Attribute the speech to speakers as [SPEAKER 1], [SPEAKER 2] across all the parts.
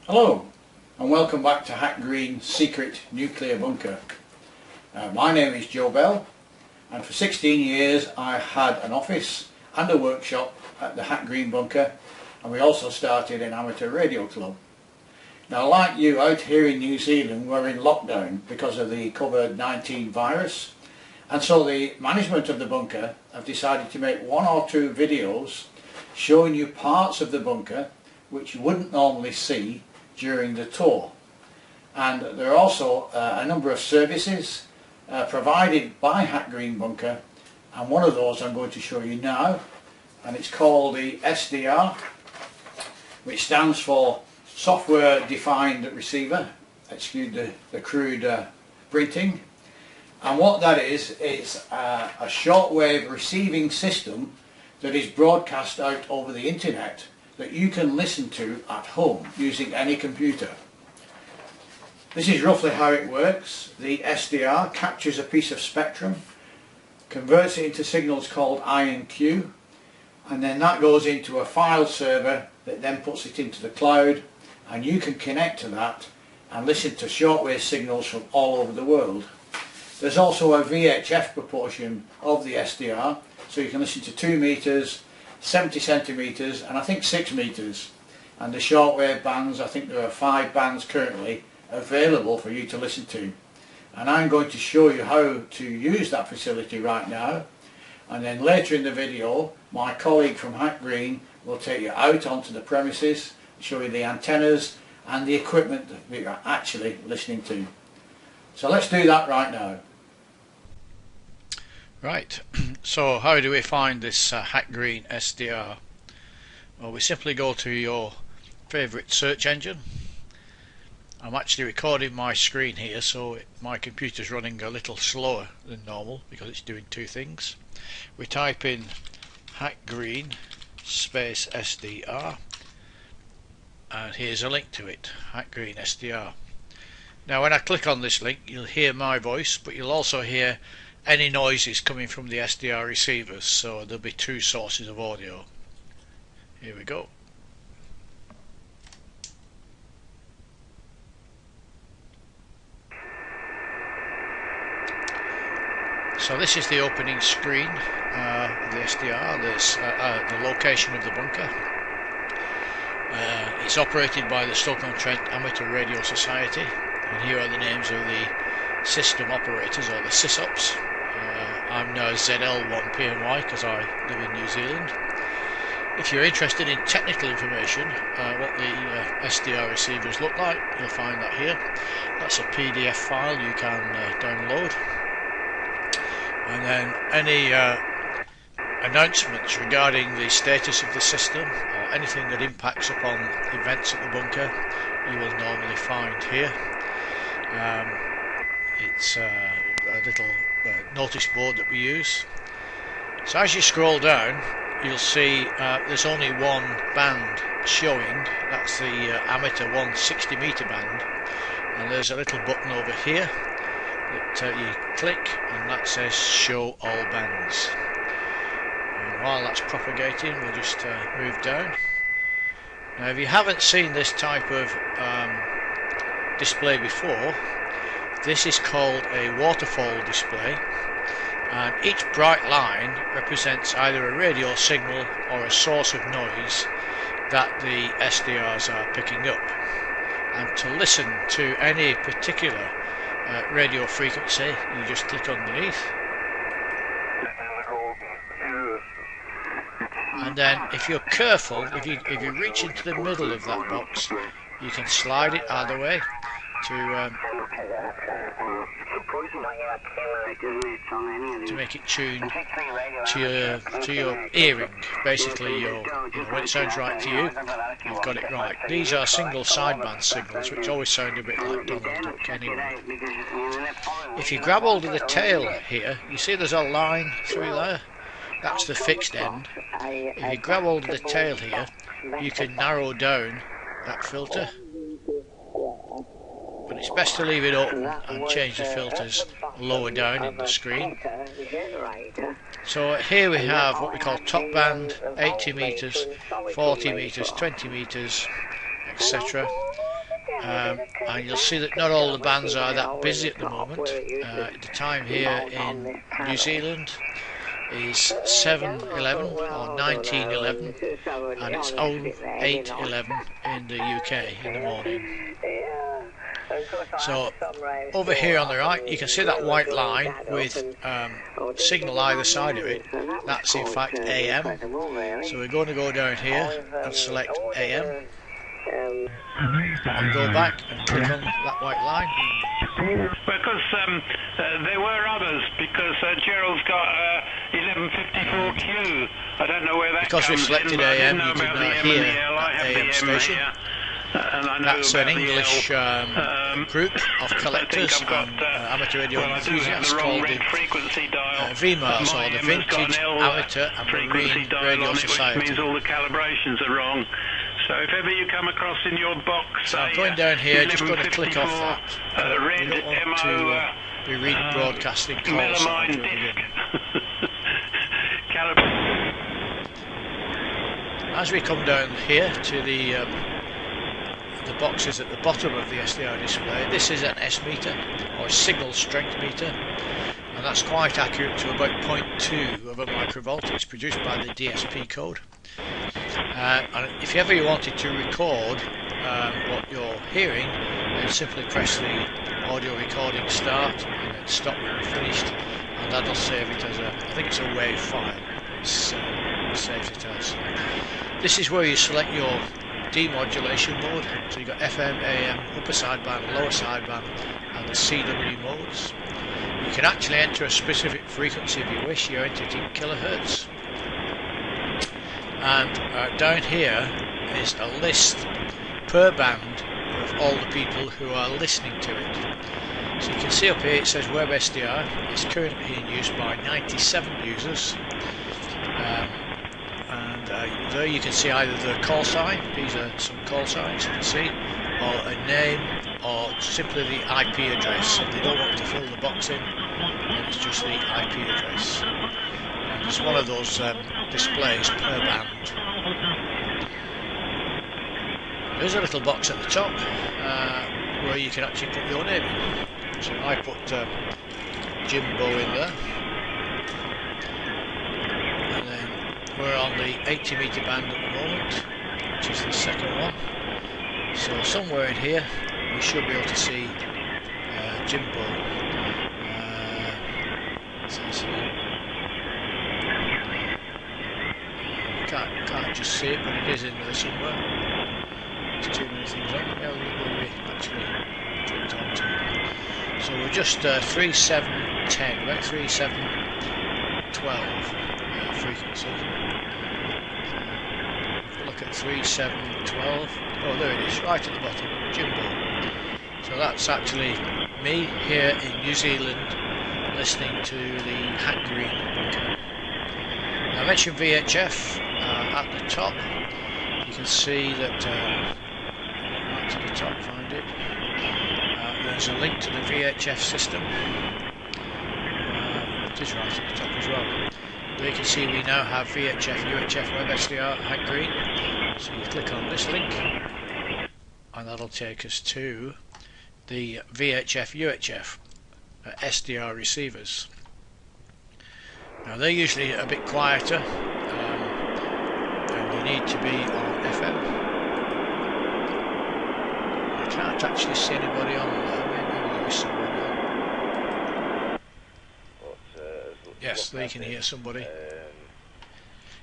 [SPEAKER 1] Hello and welcome back to Hack Green Secret Nuclear Bunker. My name is Joe Bell, and for 16 years I had an office and a workshop at the Hack Green Bunker, and we also started an amateur radio club. Now, like you, out here in New Zealand we're in lockdown because of the COVID-19 virus, and so the management of the bunker have decided to make one or two videos showing you parts of the bunker which you wouldn't normally see during the tour. And there are also a number of services provided by Hack Green Bunker, and one of those I'm going to show you now, and it's called the SDR, which stands for Software Defined Receiver. Excuse the crude printing. And what that is a shortwave receiving system that is broadcast out over the internet that you can listen to at home using any computer. This is roughly how it works. The SDR captures a piece of spectrum, converts it into signals called I and Q, and then that goes into a file server that then puts it into the cloud, and you can connect to that and listen to shortwave signals from all over the world. There's also a VHF proportion of the SDR, so you can listen to 2 meters, 70 centimeters, and I think 6 meters. And the shortwave bands, I think there are 5 bands currently available for you to listen to. And I'm going to show you how to use that facility right now, and then later in the video my colleague from Hack Green will take you out onto the premises, show you the antennas and the equipment that you're actually listening to. So let's do that right now.
[SPEAKER 2] Right, so how do we find this Hack Green SDR? Well, we simply go to your favourite search engine. I'm actually recording my screen here, so my computer's running a little slower than normal because it's doing 2 things. We type in Hack Green space SDR, and here's a link to it, Hack Green SDR. Now when I click on this link you'll hear my voice, but you'll also hear any noises coming from the SDR receivers, so there'll be 2 sources of audio. Here we go. So this is the opening screen of the SDR. There's the location of the bunker. It's operated by the Stoke-on-Trent Amateur Radio Society, and here are the names of the system operators, or the SysOps. I'm now ZL1PNY because I live in New Zealand. If you're interested in technical information, what the SDR receivers look like, you'll find that here. That's a PDF file you can download. And then any announcements regarding the status of the system or anything that impacts upon events at the bunker, you will normally find here. It's a little notice board that we use. So as you scroll down you'll see there's only one band showing. That's the amateur 160 meter band, and there's a little button over here that you click, and that says show all bands. And while that's propagating we'll just move down. Now if you haven't seen this type of display before, this is called a waterfall display, and each bright line represents either a radio signal or a source of noise that the SDRs are picking up. And to listen to any particular radio frequency you just click underneath, and then if you're careful, if you reach into the middle of that box, you can slide it either way to make it tune to your hearing. Basically, when it sounds right to you, you've got it right. These are single sideband signals, which always sound a bit like Donald Duck anyway. If you grab hold of the tail here, you see there's a line through there. That's the fixed end. If you grab hold of the tail here, you can narrow down that filter. But it's best to leave it open and change the filters lower down in the screen. So here we have what we call top band, 80 meters, 40 meters, 20 meters, etc. and you'll see that not all the bands are that busy at the moment. The time here in New Zealand is 7:11 or 19:11, and it's 08:11 in the UK in the morning. So over here on the right you can see that white line with signal either side of it. That's in fact AM. So we're going to go down here and select AM and go back and click on that white line.
[SPEAKER 3] Because there were others, because Gerald's got 1154Q. I don't know where that
[SPEAKER 2] because
[SPEAKER 3] comes
[SPEAKER 2] we've selected
[SPEAKER 3] in,
[SPEAKER 2] AM, you can hear that AM station. That's an English group of collectors and amateur radio enthusiasts called the VMARS, or the Vintage Amateur and Marine Radio Society.
[SPEAKER 3] Means all the calibrations are wrong. So if ever you come across in your box,
[SPEAKER 2] so I'm going down here, just going to click off that. We don't want to be rebroadcasting calls. As we come down here to the boxes at the bottom of the SDR display, this is an S meter, or a signal strength meter, and that's quite accurate to about 0.2 of a microvolt. It's produced by the DSP code. And if ever you wanted to record what you're hearing, then simply press the audio recording start and then stop when you're finished, and that'll save it as I think it's a WAV file. It saves it as. This is where you select your demodulation mode. So you've got FM, AM, upper sideband, lower sideband, and the CW modes. You can actually enter a specific frequency if you wish. You enter it in kilohertz. And down here is a list per band of all the people who are listening to it. So you can see up here it says Web SDR. It's currently in use by 97 users. There you can see either the call sign, these are some call signs you can see, or a name, or simply the IP address. If they don't want to fill the box in, then it's just the IP address. And it's one of those displays per band. There's a little box at the top where you can actually put your name in. So I put Jimbo in there. We're on the 80 meter band at the moment, which is the second one. So somewhere in here we should be able to see Jimbo. Can't just see it, but it is in there somewhere. There's too many things on. Yeah, we actually clicked onto. So we're just 3710, about 3712 frequency. Look at 3712. Oh, there it is, right at the bottom, Jimbo. So that's actually me here in New Zealand listening to the Hack Green bunker. I mentioned VHF at the top. You can see that right to the top, find it. There's a link to the VHF system. It is right at the top as well. You can see we now have VHF, UHF, Web SDR, Hack Green. So you click on this link and that'll take us to the VHF, UHF SDR receivers. Now they're usually a bit quieter and you need to be on FM. I can't actually see anybody on there, maybe there is somebody on. Yes, they can hear somebody.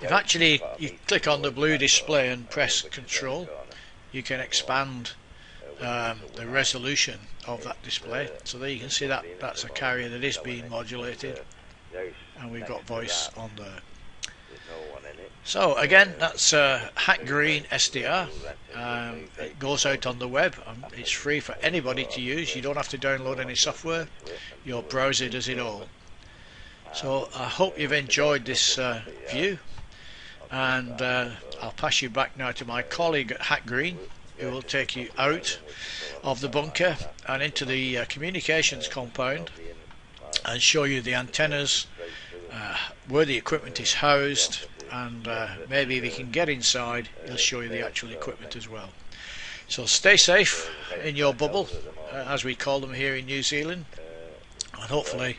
[SPEAKER 2] If actually you click on the blue display and press Control, you can expand the resolution of that display. So there you can see that that's a carrier that is being modulated, and we've got voice on there. So again, that's Hack Green SDR. It goes out on the web. It's free for anybody to use. You don't have to download any software. Your browser does it all. So I hope you've enjoyed this view, and I'll pass you back now to my colleague at Hack Green, who will take you out of the bunker and into the communications compound and show you the antennas, where the equipment is housed, and maybe if you can get inside, he'll show you the actual equipment as well. So stay safe in your bubble, as we call them here in New Zealand, and hopefully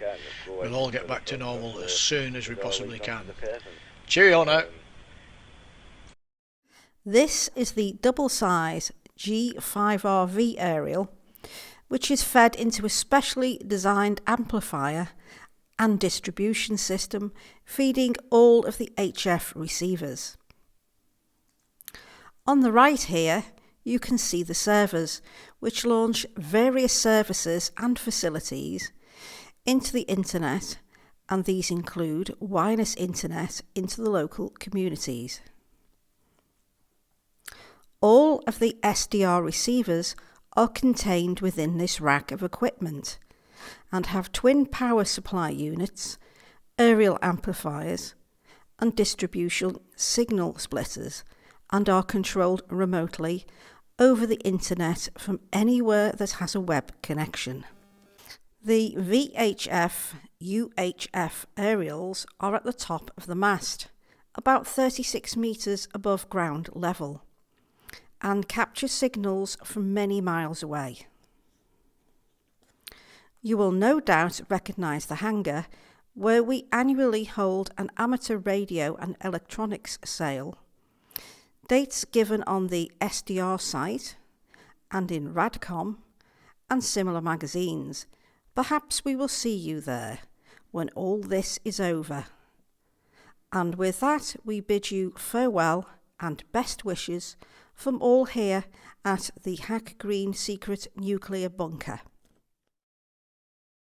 [SPEAKER 2] we'll all get back to normal as soon as we possibly can. Cheerio now.
[SPEAKER 4] This is the double-size G5RV aerial, which is fed into a specially designed amplifier and distribution system feeding all of the HF receivers. On the right here, you can see the servers, which launch various services and facilities into the internet, and these include wireless internet into the local communities. All of the SDR receivers are contained within this rack of equipment and have twin power supply units, aerial amplifiers and distribution signal splitters, and are controlled remotely over the internet from anywhere that has a web connection. The VHF UHF aerials are at the top of the mast, about 36 metres above ground level, and capture signals from many miles away. You will no doubt recognise the hangar where we annually hold an amateur radio and electronics sale. Dates given on the SDR site and in Radcom and similar magazines. Perhaps we will see you there when all this is over. And with that, we bid you farewell and best wishes from all here at the Hack Green Secret Nuclear Bunker.